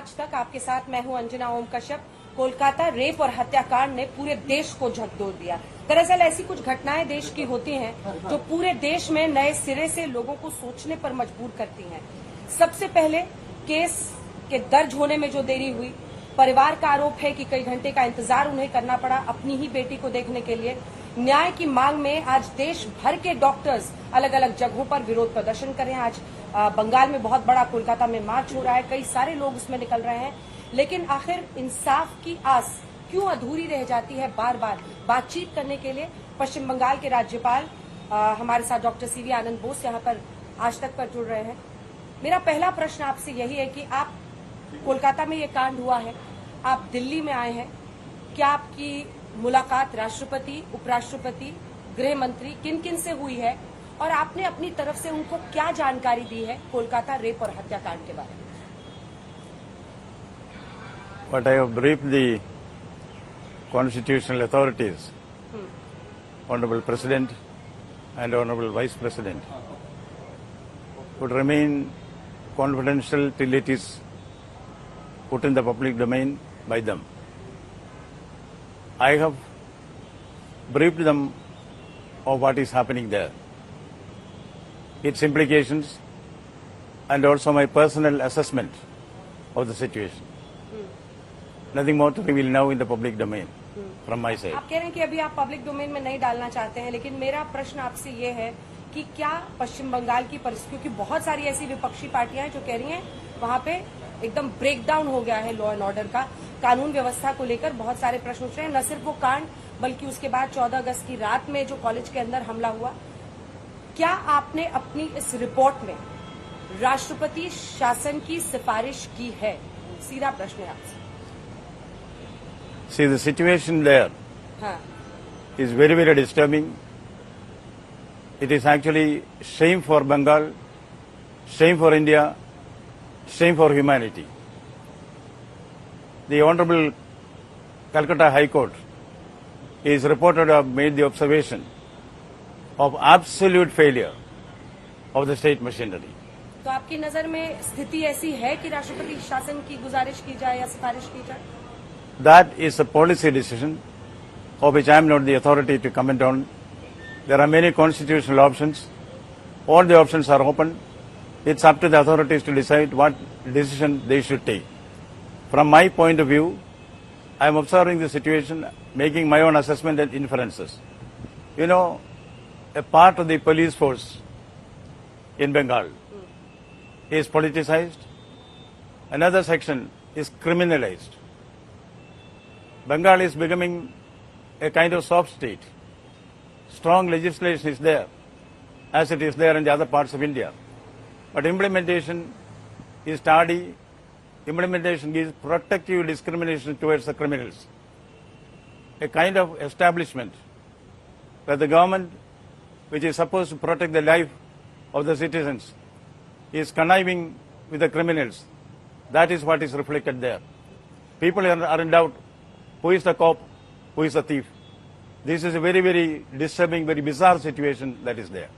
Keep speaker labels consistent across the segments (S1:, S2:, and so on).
S1: आज तक। आपके साथ मैं हूं अंजना ओम कश्यप। कोलकाता रेप और हत्याकांड ने पूरे देश को झकझोर दिया। दरअसल ऐसी कुछ घटनाएं देश की होती हैं जो पूरे देश में नए सिरे से लोगों को सोचने पर मजबूर करती हैं। सबसे पहले केस के दर्ज होने में जो देरी हुई, परिवार का आरोप है कि कई घंटे का इंतजार उन्हें करना पड़ा अपनी ही बेटी को देखने के लिए। न्याय की मांग में आज देश भर के डॉक्टर्स अलग अलग जगहों पर विरोध प्रदर्शन कर रहे हैं। आज बंगाल में बहुत बड़ा कोलकाता में मार्च हो रहा है, कई सारे लोग उसमें निकल रहे हैं। लेकिन आखिर इंसाफ की आस क्यों अधूरी रह जाती है? बार बार बातचीत करने के लिए पश्चिम बंगाल के राज्यपाल हमारे साथ डॉक्टर सीवी आनंद बोस यहाँ पर आज तक पर जुड़ रहे हैं। मेरा पहला प्रश्न आपसे यही है कि आप कोलकाता में ये कांड हुआ है, आप दिल्ली में आए हैं, क्या आपकी मुलाकात राष्ट्रपति, उपराष्ट्रपति, गृह मंत्री किन किन से हुई है और आपने अपनी तरफ से उनको क्या जानकारी दी है कोलकाता रेप और हत्याकांड के बारे में?
S2: But I have briefed the constitutional authorities, Honorable President and Honorable Vice President, would remain confidential till it is put in the public domain by them. I have briefed them of what is happening there, its implications, and also my personal assessment of the situation. Nothing more to reveal now in the public domain from my side.
S1: आप कह रहे हैं कि अभी आप public domain में नहीं डालना चाहते हैं, लेकिन मेरा प्रश्न आपसे ये है कि क्या पश्चिम बंगाल की परिस्थितियों की बहुत सारी ऐसी विपक्षी पार्टियां हैं जो कह रही हैं वहां पे एकदम ब्रेकडाउन हो गया है लॉ एंड ऑर्डर का, कानून व्यवस्था को लेकर बहुत सारे प्रश्न उठ रहे हैं। न सिर्फ वो कांड बल्कि उसके बाद 14 अगस्त की रात में जो कॉलेज के अंदर हमला हुआ, क्या आपने अपनी इस रिपोर्ट में राष्ट्रपति शासन की सिफारिश की है? सीधा प्रश्न है आपसे।
S2: See, the situation there is very, very disturbing. It is actually shame for Bengal, shame for India, shame for humanity. The Honorable Calcutta High Court is reported to have made the observation of absolute failure of the state machinery.
S1: तो आपकी नजर में स्थिति ऐसी है कि राष्ट्रपति शासन की गुजारिश की जाए या सिफारिश की जाए?
S2: That is a policy decision of which I am not the authority to comment on. There are many constitutional options. All the options are open. It's up to the authorities to decide what decision they should take. From my point of view, I am observing the situation, making my own assessment and inferences. You know, a part of the police force in Bengal is politicized. Another section is criminalized. Bengal is becoming a kind of soft state. Strong legislation is there, as it is there in the other parts of India. But implementation is tardy. Implementation gives protective discrimination towards the criminals. A kind of establishment where the government, which is supposed to protect the life of the citizens, is conniving with the criminals. That is what is reflected there. People are in doubt. Who is the cop? Who is the thief? This is a very, very disturbing, very bizarre situation that is there.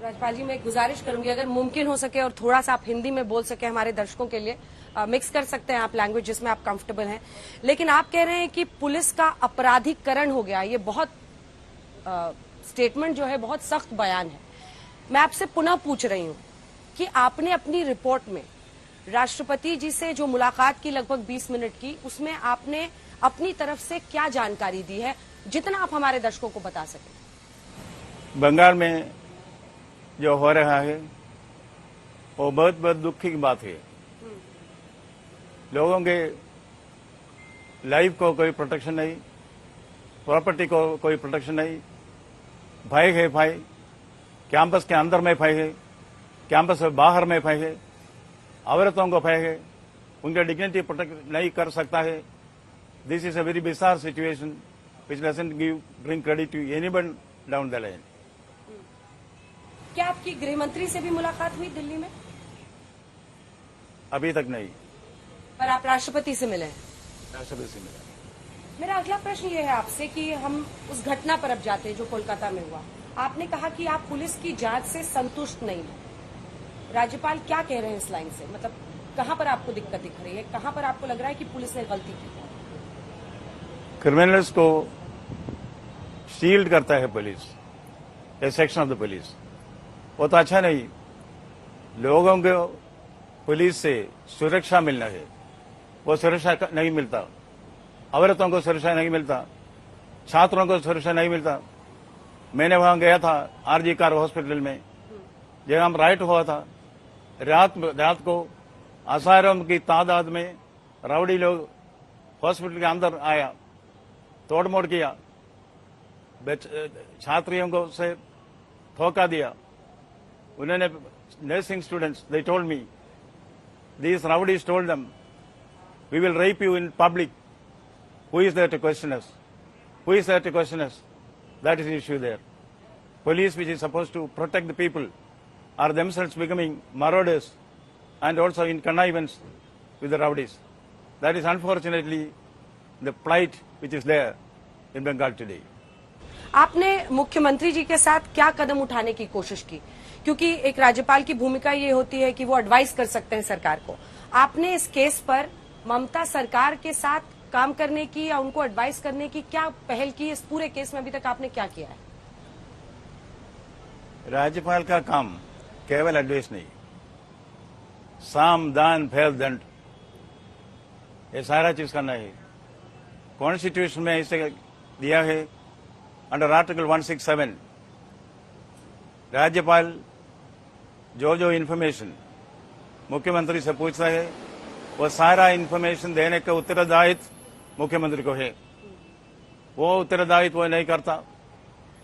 S1: राज्यपाल जी, मैं एक गुजारिश करूंगी, अगर मुमकिन हो सके और थोड़ा सा आप हिंदी में बोल सके हमारे दर्शकों के लिए, मिक्स कर सकते हैं आप लैंग्वेज जिसमें आप कंफर्टेबल हैं। लेकिन आप कह रहे हैं कि पुलिस का अपराधीकरण हो गया, ये बहुत स्टेटमेंट जो है बहुत सख्त बयान है। मैं आपसे पुनः पूछ रही हूं कि आपने अपनी रिपोर्ट में राष्ट्रपति जी से जो मुलाकात की लगभग 20 मिनट की, उसमें आपने अपनी तरफ से क्या जानकारी दी है, जितना आप हमारे दर्शकों को बता सकें?
S2: बंगाल में जो हो रहा है वो बहुत बहुत दुख की बात है। लोगों के लाइफ को कोई प्रोटेक्शन नहीं, प्रॉपर्टी को कोई प्रोटेक्शन नहीं, भय है भय, कैंपस के अंदर में भय है, कैंपस से बाहर में भय है, औरतों को भय है, उनका डिग्निटी प्रोटेक्ट नहीं कर सकता है। This is a very bizarre situation which doesn't bring credit to anyone down the line.
S1: क्या आपकी गृह मंत्री से भी मुलाकात हुई दिल्ली में?
S2: अभी तक नहीं।
S1: पर आप राष्ट्रपति से मिले?
S2: राष्ट्रपति से मिला।
S1: मेरा अगला प्रश्न ये है आपसे कि हम उस घटना पर अब जाते हैं जो कोलकाता में हुआ। आपने कहा कि आप पुलिस की जांच से संतुष्ट नहीं हैं। राज्यपाल क्या कह रहे हैं इस लाइन से? मतलब कहां पर आपको दिक्कत दिख रही है, कहां पर आपको लग रहा है कि पुलिस ने गलती की?
S2: क्रिमिनल्स को शील्ड करता है police, A section of the police, वो तो अच्छा नहीं। लोगों को पुलिस से सुरक्षा मिलना है, वो सुरक्षा नहीं मिलता। औरतों को सुरक्षा नहीं मिलता, छात्रों को सुरक्षा नहीं मिलता। मैंने वहां गया था आरजी कार हॉस्पिटल में, जहां हम राइट हुआ था, रात को हजारों की तादाद में राउडी लोग हॉस्पिटल के अंदर आया, तोड़मोड़ किया, छात्रियों को से धोखा दिया। उन्होंने nursing students, they told me, these rowdies told them, we will rape you in public. Who is there to question us? Who is there to question us? That is the issue there. Police, which is supposed to protect the people, are themselves becoming marauders and also in connivance with the rowdies. That is unfortunately the plight which is there in Bengal today.
S1: आपने मुख्यमंत्री जी के साथ क्या कदम उठाने की कोशिश की? क्योंकि एक राज्यपाल की भूमिका ये होती है कि वो एडवाइस कर सकते हैं सरकार को। आपने इस केस पर ममता सरकार के साथ काम करने की या उनको एडवाइस करने की क्या पहल की? इस पूरे केस में अभी तक आपने क्या किया है?
S2: राज्यपाल का काम केवल एडवाइस नहीं, साम दान फेल दंड, ये सारा चीज करना है। कॉन्स्टिट्यूशन में इसे दिया है अंडर आर्टिकल 167, राज्यपाल जो इन्फॉर्मेशन मुख्यमंत्री से पूछता है वो सारा इन्फॉर्मेशन देने का उत्तरदायित्व मुख्यमंत्री को है। वो उत्तरदायित्व वो नहीं करता।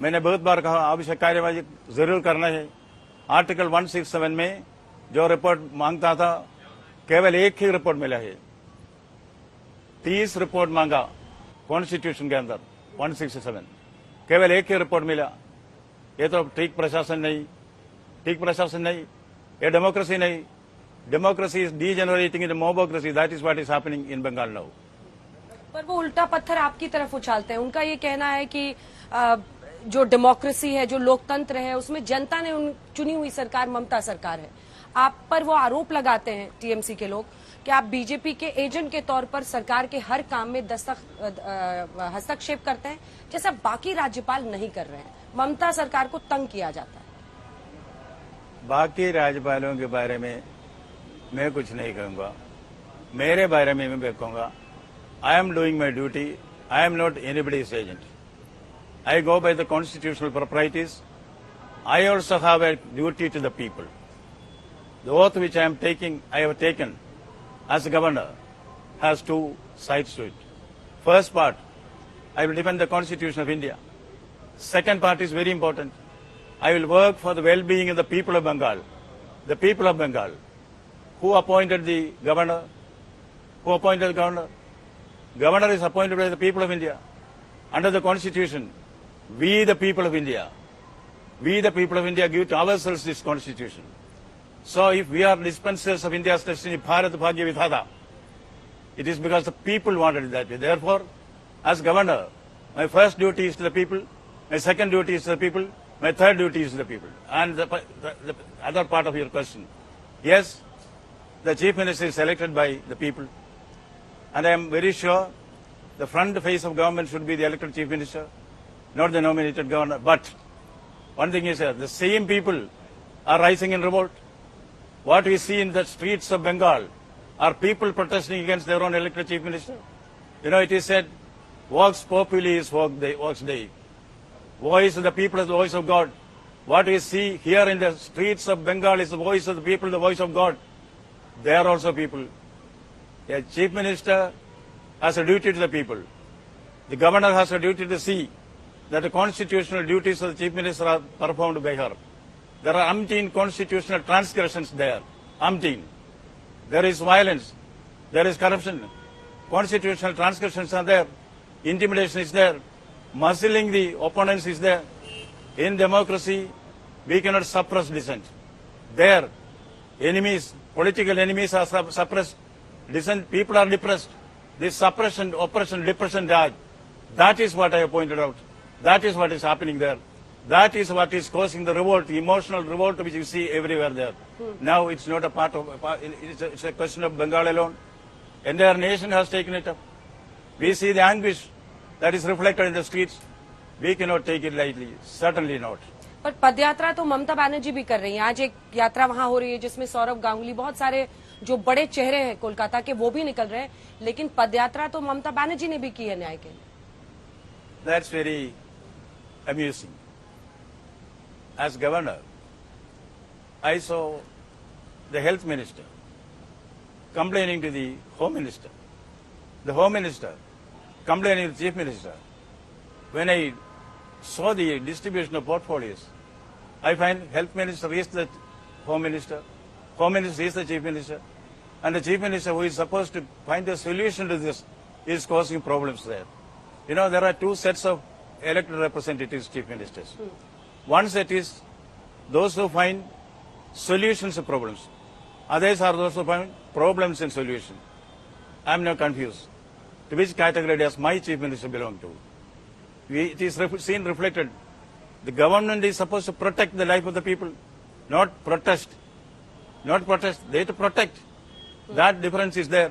S2: मैंने बहुत बार कहा आवश्यक कार्यवाही जरूर करना है। आर्टिकल 167 में जो रिपोर्ट मांगता था, केवल एक ही रिपोर्ट मिला है। 30 रिपोर्ट मांगा कॉन्स्टिट्यूशन के अंदर 167, केवल एक ही रिपोर्ट मिला। ये तो ठीक प्रशासन नहीं, ये डेमोक्रेसी नहीं। Democracy is degenerating in mobocracy, that is what is happening in Bengal now.
S1: पर वो उल्टा पत्थर आपकी तरफ उछालते हैं। उनका ये कहना है कि जो डेमोक्रेसी है, जो लोकतंत्र है, उसमें जनता ने चुनी हुई सरकार ममता सरकार है। आप पर वो आरोप लगाते हैं टीएमसी के लोग कि आप बीजेपी के एजेंट के तौर पर सरकार के हर काम में हस्तक्षेप करते हैं, जैसा बाकी राज्यपाल नहीं कर रहे हैं। ममता सरकार को तंग किया जाता है।
S2: बाकी राज्यपालों के बारे में मैं कुछ नहीं कहूंगा, मेरे बारे में मैं कहूंगा, I am doing my duty, I am not anybody's agent. I go by the constitutional proprieties. I also have a duty to the people. The oath which I have taken as a governor has two sides to it. First part, I will defend the Constitution of India. Second part is very important. I will work for the well-being of the people of Bengal. The people of Bengal. Who appointed the governor? Governor is appointed by the people of India. Under the Constitution, we the people of India give to ourselves this constitution. So if we are dispensers of India's destiny, Bharat Bhagya Vidhata, it is because the people wanted it that way. Therefore, as governor, my first duty is to the people, my second duty is to the people, my third duty is to the people. And the other part of your question, yes, the chief minister is selected by the people, and I am very sure the front face of government should be the elected chief minister, not the nominated governor. But one thing is the same people are rising in revolt. What we see in the streets of Bengal are people protesting against their own elected chief minister. You know, it is said, Vox Populi is Vox Dei. Voice of the people is the voice of God. What we see here in the streets of Bengal is the voice of the people, the voice of God. They are also people. A chief minister has a duty to the people. The governor has a duty to see that the constitutional duties of the chief minister are performed by her. There are umpteen constitutional transgressions there. Umpteen. There is violence. There is corruption. Constitutional transgressions are there. Intimidation is there. Muzzling the opponents is there. In democracy, we cannot suppress dissent. There, enemies, political enemies are suppressed. Dissent, people are depressed. This suppression, oppression, depression, that is what I have pointed out. That is what is happening there. That is what is causing the revolt, the emotional revolt which you see everywhere there. Now it's not a part of, it's a question of Bengal alone. Entire nation has taken it up. We see the anguish that is reflected in the streets. We cannot take it lightly, certainly not.
S1: पर पदयात्रा तो ममता बनर्जी भी कर रही हैं। आज एक यात्रा वहां हो रही है जिसमें सौरभ गांगुली, बहुत सारे जो बड़े चेहरे हैं कोलकाता के, वो भी निकल रहे हैं, लेकिन पदयात्रा तो ममता बनर्जी ने भी की है न्याय के लिए।
S2: That's very amusing. As governor, I saw the health minister complaining to the home minister, the home minister complaining to the chief minister. When I saw the distribution of portfolios, I find health minister is the home minister is the chief minister, and the chief minister, who is supposed to find a solution to this, is causing problems there. You know, there are two sets of elected representatives, chief ministers. One set is those who find solutions to problems. Others are those who find problems and solutions. I am now confused. To which category does my chief minister belong to? It is seen reflected. The government is supposed to protect the life of the people, not protest. Not protest, they have to protect. That difference is there.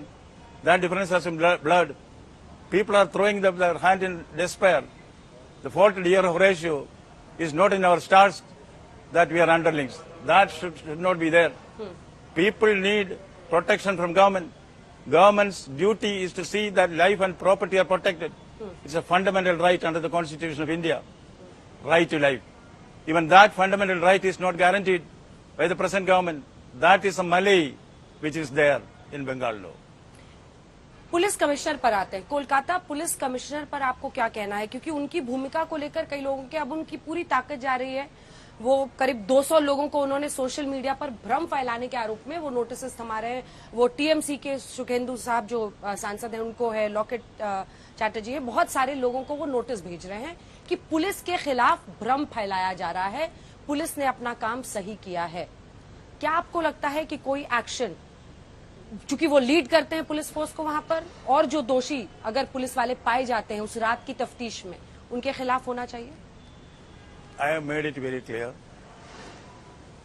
S2: That difference has been blurred. People are throwing their hand in despair. The fault year of ratio is not in our stars that we are underlings. That should not be there. People need protection from government. Government's duty is to see that life and property are protected. It's a fundamental right under the Constitution of India. Right to life. Even that fundamental right is not guaranteed by the present government. That is a malay which is there in Bengal law.
S1: Police commissioner पर आते हैं। Kolkata police commissioner पर आपको क्या कहना है, क्योंकि उनकी भूमिका को लेकर कई लोगों के अब उनकी पूरी ताकत जा रही है। वो करीब 200 लोगों को उन्होंने सोशल मीडिया पर भ्रम फैलाने के आरोप में वो नोटिस थमा रहे हैं। वो टीएमसी के सुखेंदु साहब जो सांसद हैं उनको है, लॉकेट चैटर्जी है, बहुत सारे लोगों को वो नोटिस भेज रहे हैं कि पुलिस के खिलाफ भ्रम फैलाया जा रहा है, पुलिस ने अपना काम सही किया है। क्या आपको लगता है कि कोई एक्शन, चूंकि वो लीड करते हैं पुलिस फोर्स को वहां पर, और जो दोषी अगर पुलिस वाले पाए जाते हैं उस रात की तफ्तीश में, उनके खिलाफ होना चाहिए?
S2: I have made it very clear.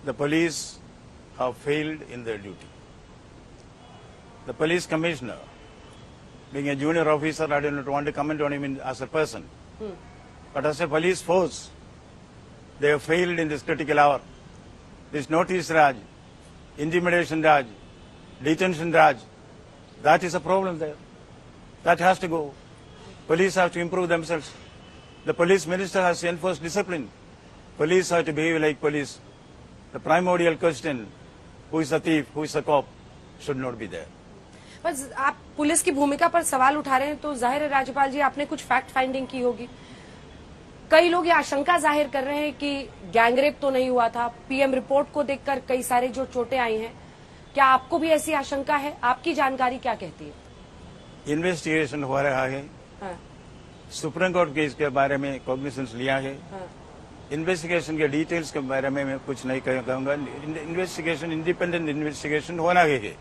S2: The police have failed in their duty. The police commissioner, being a junior officer, I do not want to comment on him as a person. But as a police force, they have failed in this critical hour. This notice Raj, intimidation Raj, detention Raj, that is a problem there. That has to go. Police have to improve themselves. The police minister has to enforce discipline. Police have to behave like police. The primordial question, who is a thief, who is a cop, should not be there.
S1: बस आप police की भूमिका पर सवाल उठा रहे हैं तो जाहिर है राज्यपाल जी आपने कुछ फैक्ट फाइंडिंग की होगी। कई लोग ये आशंका जाहिर कर रहे हैं कि गैंगरेप तो नहीं हुआ था। पीएम रिपोर्ट को देखकर कई सारे जो चोटें आई हैं, क्या आपको भी ऐसी आशंका है? आपकी जानकारी क्या कहती है?
S2: इन्वेस्टिगेशन हो रहा है।
S1: हाँ।
S2: सुप्रीम कोर्ट के इसके बारे में कॉग्निसेंस लिया है।
S1: हाँ।
S2: इन्वेस्टिगेशन के डिटेल्स के बारे में मैं कुछ नहीं कहूंगा। इन्वेस्टिगेशन, इंडिपेंडेंट इन्वेस्टिगेशन होना है,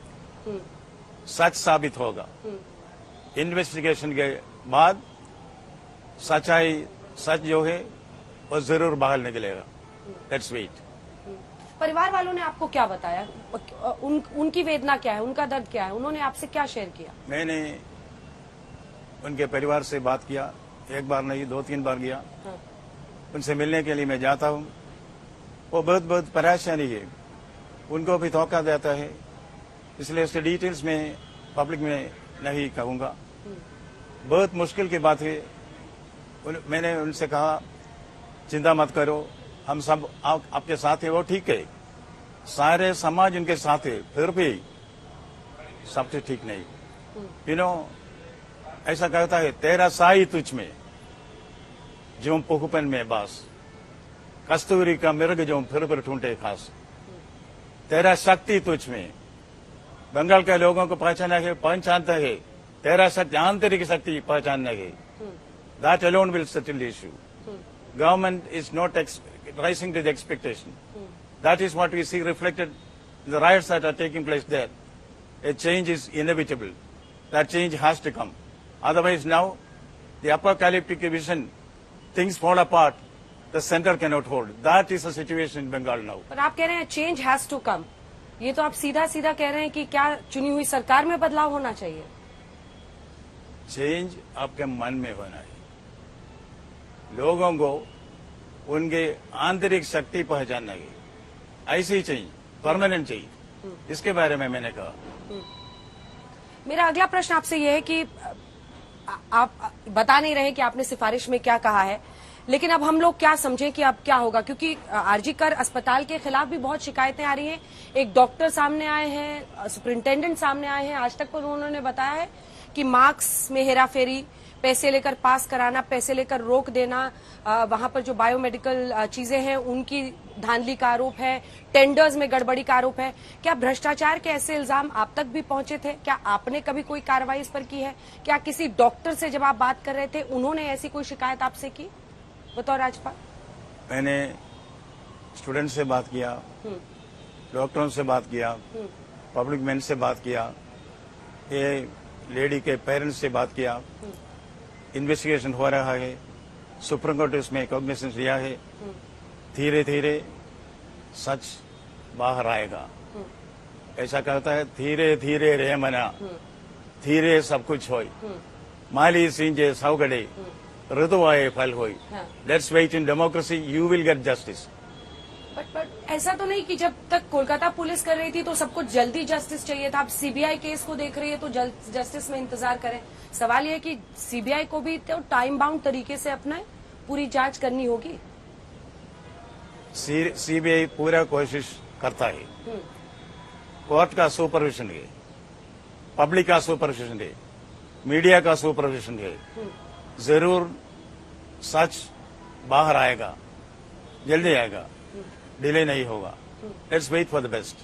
S2: सच साबित होगा। इन्वेस्टिगेशन के बाद सच्चाई, सच जो है वो जरूर बाहर निकलेगा। Let's wait.
S1: परिवार वालों ने आपको क्या बताया? उनकी वेदना क्या है, उनका दर्द क्या है, उन्होंने आपसे क्या शेयर किया?
S2: मैंने उनके परिवार से बात किया, एक बार नहीं 2-3 बार गया।
S1: हाँ।
S2: उनसे मिलने के लिए मैं जाता हूँ। वो बहुत परेशानी है, उनको भी धोखा देता है, इसलिए उसके डिटेल्स में पब्लिक में नहीं कहूँगा। बहुत मुश्किल की बात है। मैंने उनसे कहा चिंता मत करो, हम सब आपके साथ है, वो ठीक है, सारे समाज उनके साथ है, फिर भी सबसे ठीक नहीं। यू नो, ऐसा कहता है तेरा साई तुझ में जो पुखपन में बास, कस्तूरी का मिर्ग जो फिर ढूंढे खास, तेरा शक्ति तुझ में। बंगाल के लोगों को पहचानता है, तेरा शक्ति, आंतरिक शक्ति पहचानना है। That alone will settle the issue. Government is not rising to the expectation. That is what we see reflected in the riots that are taking place there. A change is inevitable. That change has to come. Otherwise now, the apocalyptic vision, things fall apart, the center cannot hold. That is the situation in Bengal now.
S1: पर आप कह रहे हैं change has to come, ये तो आप सीधा सीधा कह रहे हैं कि क्या चुनी हुई सरकार में बदलाव होना चाहिए?
S2: चेंज आपके मन में होना है। लोगों को उनके आंतरिक शक्ति पहचानना है, ऐसी चाहिए, परमानेंट चाहिए। इसके बारे में मैंने कहा।
S1: मेरा अगला प्रश्न आपसे यह है कि आप बता नहीं रहे कि आपने सिफारिश में क्या कहा है, लेकिन अब हम लोग क्या समझें कि अब क्या होगा, क्योंकि आरजी कर अस्पताल के खिलाफ भी बहुत शिकायतें आ रही हैं। एक डॉक्टर सामने आए हैं, सुपरिंटेंडेंट सामने आए हैं, आज तक पर उन्होंने बताया है कि मार्क्स में हेराफेरी, पैसे लेकर पास कराना, पैसे लेकर रोक देना, वहां पर जो बायोमेडिकल चीजें हैं उनकी धांधली का आरोप है, टेंडर्स में गड़बड़ी का आरोप है। क्या भ्रष्टाचार के ऐसे इल्जाम आप तक भी पहुंचे थे? क्या आपने कभी कोई कार्रवाई इस पर की है? क्या किसी डॉक्टर से जब आप बात कर रहे थे उन्होंने ऐसी कोई शिकायत आपसे की बतौर राज्यपाल?
S2: मैंने स्टूडेंट से बात किया, डॉक्टरों से बात किया, पब्लिक मैन से बात किया, ये लेडी के पेरेंट्स से बात किया। इन्वेस्टिगेशन हो रहा है, सुप्रीम कोर्ट इसमें कॉग्निजेंस लिया है। धीरे धीरे सच बाहर आएगा, ऐसा कहता है। धीरे धीरे रे मना, धीरे सब कुछ होई, माली सिंजे सौगड़े, ऋतु आए फल होई। Let's wait in democracy, you will get justice.
S1: But ऐसा तो नहीं कि जब तक कोलकाता पुलिस कर रही थी तो सबको जल्दी जस्टिस चाहिए था, अब सीबीआई केस को देख रही है तो जस्टिस में इंतजार करें। सवाल यह है कि सीबीआई को भी तो टाइम बाउंड तरीके से अपना पूरी जांच करनी होगी।
S2: सीबीआई पूरा कोशिश करता है, कोर्ट का सुपरविजन है, पब्लिक का सुपरविजन है, मीडिया का सुपरविजन है। जरूर सच बाहर आएगा, जल्दी आएगा, डिले नहीं होगा। Let's wait for the best.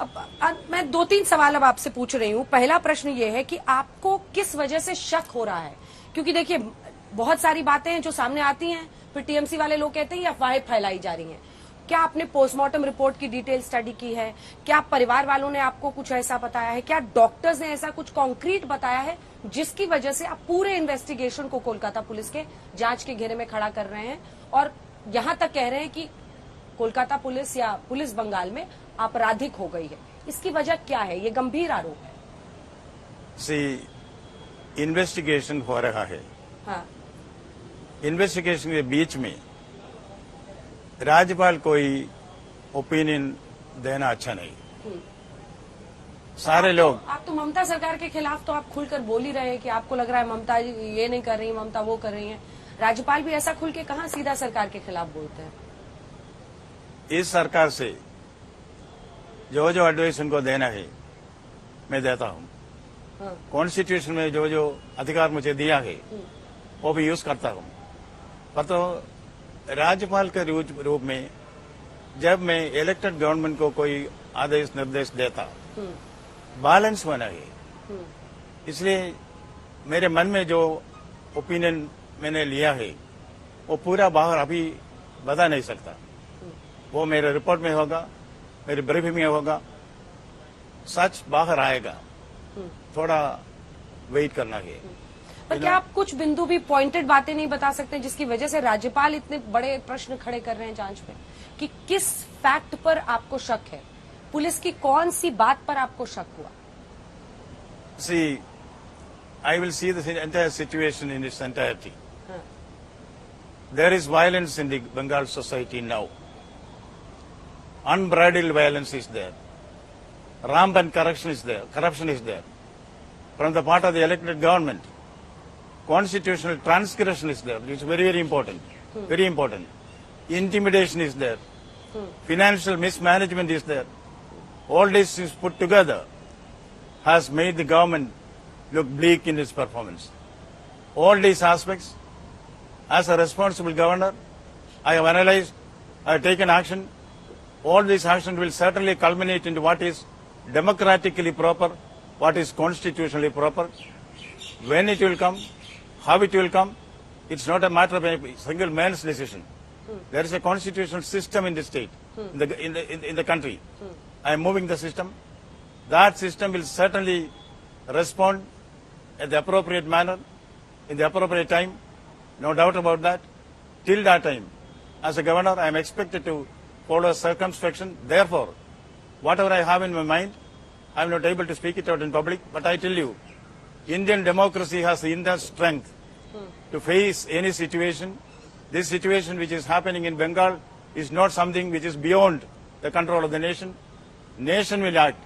S1: अब मैं 2-3 सवाल अब आपसे पूछ रही हूँ। पहला प्रश्न ये है कि आपको किस वजह से शक हो रहा है? क्योंकि देखिए बहुत सारी बातें हैं जो सामने आती हैं, फिर टीएमसी वाले लोग कहते हैं ये अफवाहें फैलाई जा रही हैं। क्या आपने पोस्टमार्टम रिपोर्ट की डिटेल स्टडी की है? क्या परिवार वालों ने आपको कुछ ऐसा बताया है? क्या डॉक्टर्स ने ऐसा कुछ कॉन्क्रीट बताया है जिसकी वजह से आप पूरे इन्वेस्टिगेशन को कोलकाता पुलिस के जांच के घेरे में खड़ा कर रहे हैं और यहां तक कह रहे हैं कि कोलकाता पुलिस या पुलिस बंगाल में आपराधिक हो गई है? इसकी वजह क्या है? ये गंभीर आरोप है।
S2: इन्वेस्टिगेशन हो रहा है।
S1: हाँ।
S2: इन्वेस्टिगेशन के बीच में राज्यपाल कोई ओपिनियन देना अच्छा नहीं। सारे लोग
S1: आप तो ममता सरकार के खिलाफ तो आप खुलकर बोल ही रहे हैं कि आपको लग रहा है ममता ये नहीं कर रही, ममता वो कर रही है। राज्यपाल भी ऐसा खुल के कहां सीधा सरकार के खिलाफ बोलते हैं?
S2: इस सरकार से जो जो एडवाइस उनको देना है मैं देता हूं। कॉन्स्टिट्यूशन में जो जो अधिकार मुझे दिया है वो भी यूज करता हूं। पर तो राज्यपाल के रूप में जब मैं इलेक्टेड गवर्नमेंट को कोई आदेश निर्देश देता, बैलेंस होना है। इसलिए मेरे मन में जो ओपिनियन मैंने लिया है वो पूरा बाहर अभी बता नहीं सकता। वो मेरे रिपोर्ट में होगा, मेरी ब्रीफिंग में होगा, सच बाहर आएगा। थोड़ा वेट करना है।
S1: पर क्या आप कुछ बिंदु भी पॉइंटेड बातें नहीं बता सकते जिसकी वजह से राज्यपाल इतने बड़े प्रश्न खड़े कर रहे हैं जांच में कि किस फैक्ट पर आपको शक है? पुलिस की कौन सी बात पर आपको शक हुआ?
S2: I will see the entire situation in its entirety. There is violence in the Bengal society now. Unbridled violence is there. Rampant corruption is there. From the part of the elected government. Constitutional transgression is there, which is very, very important. Very important. Intimidation is there. Financial mismanagement is there. All these things put together has made the government look bleak in its performance. All these aspects, as a responsible governor, I have analyzed, I have taken action. All these actions will certainly culminate into what is democratically proper, what is constitutionally proper. When it will come, how it will come, it's not a matter of a single man's decision. There is a constitutional system in the state, in the country. I am moving the system. That system will certainly respond in the appropriate manner, in the appropriate time. No doubt about that. Till that time, As a governor, I am expected to follow circumspection. Therefore, whatever I have in my mind, I am not able to speak it out in public. But I tell you, Indian democracy has the inner strength to face any situation. This situation which is happening in Bengal is not something which is beyond the control of the nation. Nation will act.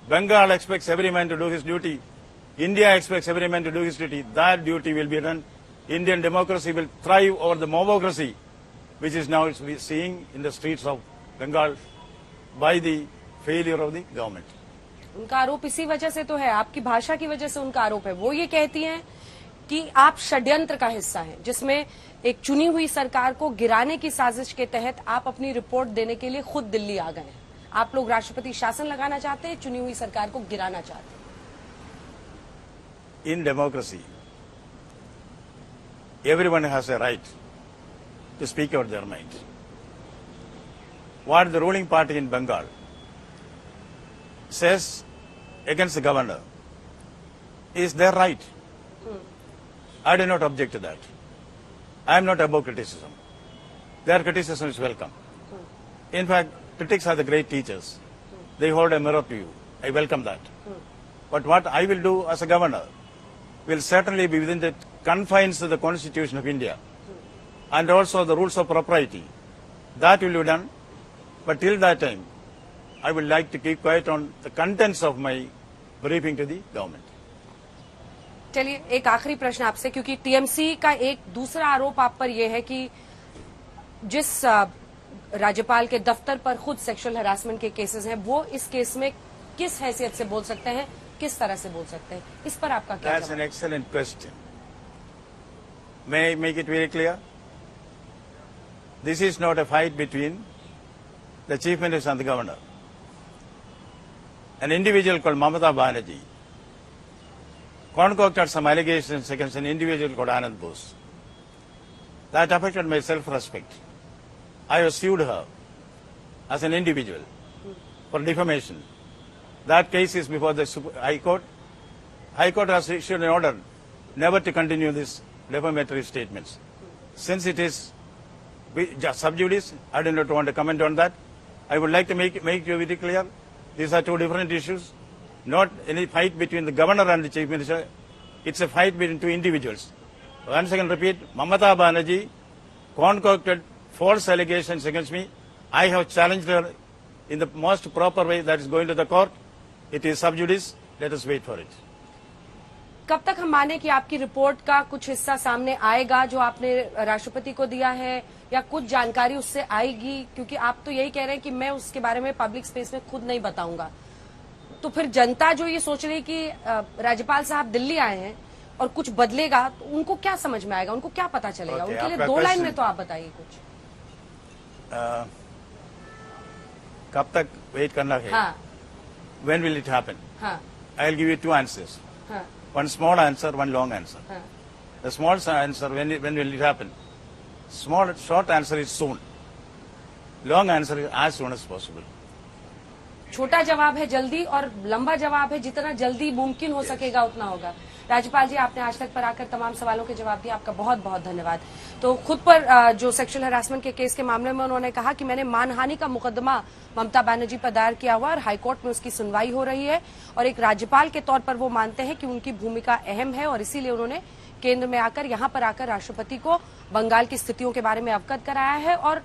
S2: Bengal expects every man to do his duty. India expects every man to do his duty. That duty will be done. Indian democracy will thrive over the mobocracy which is now seeing in the streets of Bengal by the failure of the government.
S1: उनका आरोप इसी वजह से तो है, आपकी भाषा की वजह से उनका आरोप है। वो ये कहती हैं कि आप षड्यंत्र का हिस्सा हैं, जिसमें एक चुनी हुई सरकार को गिराने की साजिश के तहत आप अपनी रिपोर्ट देने के लिए खुद दिल्ली आ गए हैं। आप लोग राष्ट्रपति शासन लगाना चाहते हैं, चुनी हुई सरकार को गिराना चाहते हैं।
S2: In democracy, everyone has a right to speak out their mind. What the ruling party in Bengal says against the governor is their right. I do not object to that. I am not above criticism. Their criticism is welcome. In fact, critics are the great teachers. They hold a mirror to you. I welcome that. But what I will do as a governor will certainly be within the confines of the Constitution of India and also the rules of propriety. That will be done. But till that time, I would like to keep quiet on the contents of my briefing to the government.
S1: चलिए एक आखिरी प्रश्न आपसे, क्योंकि TMC का एक दूसरा आरोप आप पर यह है कि जिस राज्यपाल के दफ्तर पर खुद सेक्सुअल हरासमेंट के केसेस हैं, वो इस केस में किस हैसियत से बोल सकते हैं, किस तरह से बोल सकते हैं, इस पर आपका क्या
S2: That's an excellent question. May I make it very clear? This is not a fight between the Chief Minister and the Governor. An individual called Mamata Banerjee concocted some allegations against an individual called Anand Bose. That affected my self-respect. I sued her as an individual for defamation. That case is before the High Court. High Court has issued an order never to continue these defamatory statements. Since it is sub judice, I do not want to comment on that. I would like to make you very clear. These are two different issues. Not any fight between the governor and the chief minister. It's a fight between two individuals. Once again repeat, Mamata Banerjee concocted false allegations against me. I have challenged her in the most proper way, that is going to the court. It is sub judice. Let us wait for it.
S1: कब तक हम माने कि आपकी report का कुछ हिस्सा सामने आएगा जो आपने राष्ट्रपति को दिया है, या कुछ जानकारी उससे आएगी? क्योंकि आप तो यही कह रहे हैं कि मैं उसके बारे में पब्लिक स्पेस में खुद नहीं बताऊंगा। तो फिर जनता जो ये सोच रही है कि राज्यपाल साहब दिल्ली आए हैं और कुछ बदलेगा, तो उनको क्या समझ में आएगा, उनको क्या पता चलेगा? उनके लिए दो लाइन में तो आप बताइए कुछ।
S2: कब तक वेट करना है?
S1: हाँ।
S2: When will it happen?
S1: हाँ।
S2: I'll give you two answers.
S1: हाँ।
S2: One small answer, one long answer.
S1: हाँ।
S2: The small answer, when will it happen? Short answer is soon. Long answer is as soon as possible.
S1: छोटा जवाब है जल्दी, और लंबा जवाब है जितना जल्दी मुमकिन हो सकेगा उतना होगा। राज्यपाल जी, आपने आज तक पर आकर तमाम सवालों के जवाब दिए, आपका बहुत बहुत धन्यवाद। तो खुद पर जो सेक्सुअल हरासमेंट के केस के मामले में उन्होंने कहा कि मैंने मानहानि का मुकदमा ममता बनर्जी पर दायर किया हुआ और हाईकोर्ट में उसकी सुनवाई हो रही है, और एक राज्यपाल के तौर पर वो मानते हैं कि उनकी भूमिका अहम है, और इसीलिए उन्होंने केंद्र में आकर यहां पर आकर राष्ट्रपति को बंगाल की स्थितियों के बारे में अवगत कराया है, और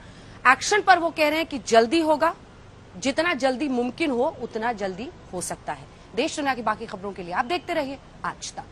S1: एक्शन पर वो कह रहे हैं कि जल्दी होगा, जितना जल्दी मुमकिन हो उतना जल्दी हो सकता है। देश दुनिया की बाकी खबरों के लिए आप देखते रहिए आज तक।